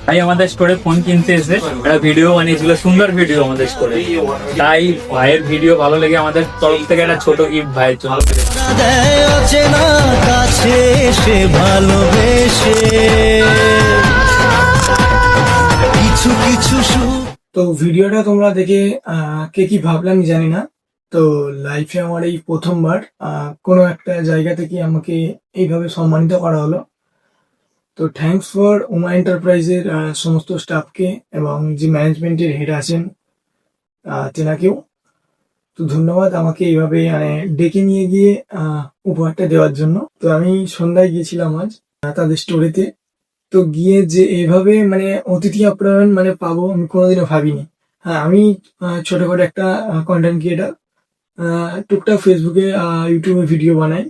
ভাই আমাদের স্টোরে ফোন কিনতে এসে একটা ভিডিও বানিয়েছিল, সুন্দর ভিডিও আমাদের স্টোরে। তাই ভাইয়ের ভিডিও ভালো লেগে আমাদের তরফ থেকে একটা ছোট গিফট ভাইয়ের জন্য। তো ভিডিওটা তোমরা দেখে কে কি ভাবলে আমি জানি না। তো লাইফে আমার এই প্রথমবার কোনো একটা জায়গা থেকে আমাকে এইভাবে সম্মানিত করা হলো। তো থ্যাঙ্কস ফর উমা এন্টারপ্রাইজের সমস্ত স্টাফকে এবং যে ম্যানেজমেন্টের হেড আছেন তেনাকেও তো ধন্যবাদ আমাকে এইভাবে ডেকে নিয়ে গিয়ে উপহারটা দেওয়ার জন্য। তো আমি সন্ধ্যায় গিয়েছিলাম আজ তাদের স্টোরেতে। তো গিয়ে যে এইভাবে অতিথি আপ্যায়ন পাবো আমি কোনোদিনও ভাবিনি। হ্যাঁ, আমি ছোটখাটো একটা কন্টেন্ট ক্রিয়েটার, টুকটাক ফেসবুকে ইউটিউবে ভিডিও বানাই।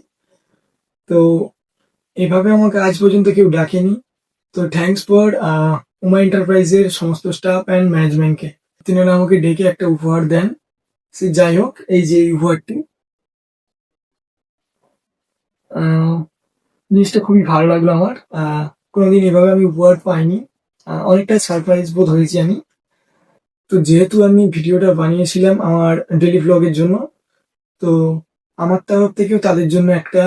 তো এভাবে আমাকে আজ পর্যন্ত কেউ ডাকেনি। তো থ্যাঙ্কস ফর উমা এন্টারপ্রাইজের সমস্ত স্টাফ অ্যান্ড ম্যানেজমেন্টকে। তিনারা আমাকে ডেকে একটা উপহার দেন। সে যাই হোক, এই যে এই উপহারটি, জিনিসটা খুবই ভালো লাগলো আমার। কোনোদিন এভাবে আমি উপহার পাইনি, অনেকটা সারপ্রাইজ বোধ হয়েছি আমি। তো যেহেতু আমি ভিডিওটা বানিয়েছিলাম আমার ডেলি ব্লগের জন্য, তো আমার তরফ থেকেও তাদের জন্য একটা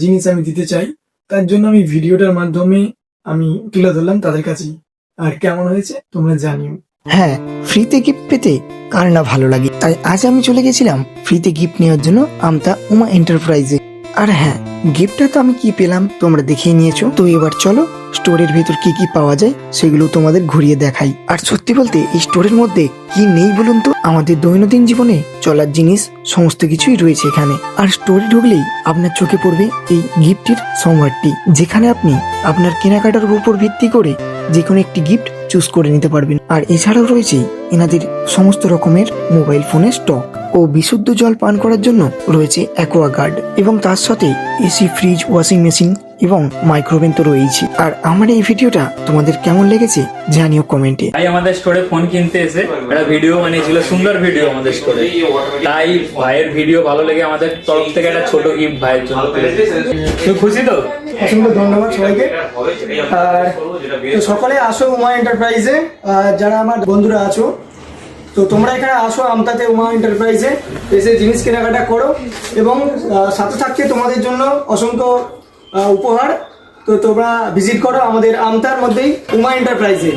জিনিস আমি দিতে চাই। তার জন্য আমি ভিডিওটার মাধ্যমে আমি তুলে ধরলাম তাদের কাছেই। আর কেমন হয়েছে তোমরা জানিও। হ্যাঁ, ফ্রিতে গিফট পেতে কার না ভালো লাগে। তাই আজ আমি চলে গেছিলাম ফ্রিতে গিফট নেওয়ার জন্য আমতা উমা এন্টারপ্রাইজে। আর হ্যাঁ, গিফটটা তো আমি কি পেলাম তোমরা দেখেই নিয়েছো। তো এবার চলো স্টোরের ভেতর কি কি পাওয়া যায় সেগুলো তোমাদের ঘুরিয়ে দেখাই। আর সত্যি বলতে এই স্টোরের মধ্যে কি নেই বলুন তো, আমাদের দৈনন্দিন জীবনে চলার জিনিস সমস্ত কিছুই রয়েছে এখানে। আর স্টোরে ঢুকলেই আপনার চোখে পড়বে এই গিফটের সম্ভারটি, যেখানে আপনি আপনার কেনাকাটার উপর ভিত্তি করে যে কোনো একটি গিফট চুজ করে নিতে পারবেন। আর এছাড়াও রয়েছে এনাদের সমস্ত রকমের মোবাইল ফোনের স্টক ও বিশুদ্ধ জল পান করার জন্য রয়েছে অ্যাকোয়াগার্ড, এবং তার সাথে এসি, ফ্রিজ, ওয়াশিং মেশিন এবং মাইক্রোওভেন তো রয়েছে। আর আমার এই ভিডিওটা তোমাদের কেমন লেগেছে জানিও কমেন্টে। ভাই আমাদের স্টোরে ফোন কিনতে এসে একটা ভিডিও বানিয়েছিল, সুন্দর ভিডিও আমাদের স্টোরে। তাই ভাইয়ের ভিডিও ভালো লেগে আমাদের তরফ থেকে একটা ছোট গিফট ভাইয়ের জন্য। তুই খুশি তো? অসংখ্য ধন্যবাদ সবাইকে। আর তো সকলে আসো উমা এন্টারপ্রাইজে, যারা আমার বন্ধুরা আছো তো তোমরা এখানে আসো আমতাতে উমা এন্টারপ্রাইজে, এসে জিনিস কেনাকাটা করো এবং সাথে থাকছে তোমাদের জন্য অসংখ্য উপহার। তো তোমরা ভিজিট করো আমাদের আমতার মধ্যেই উমা এন্টারপ্রাইজে।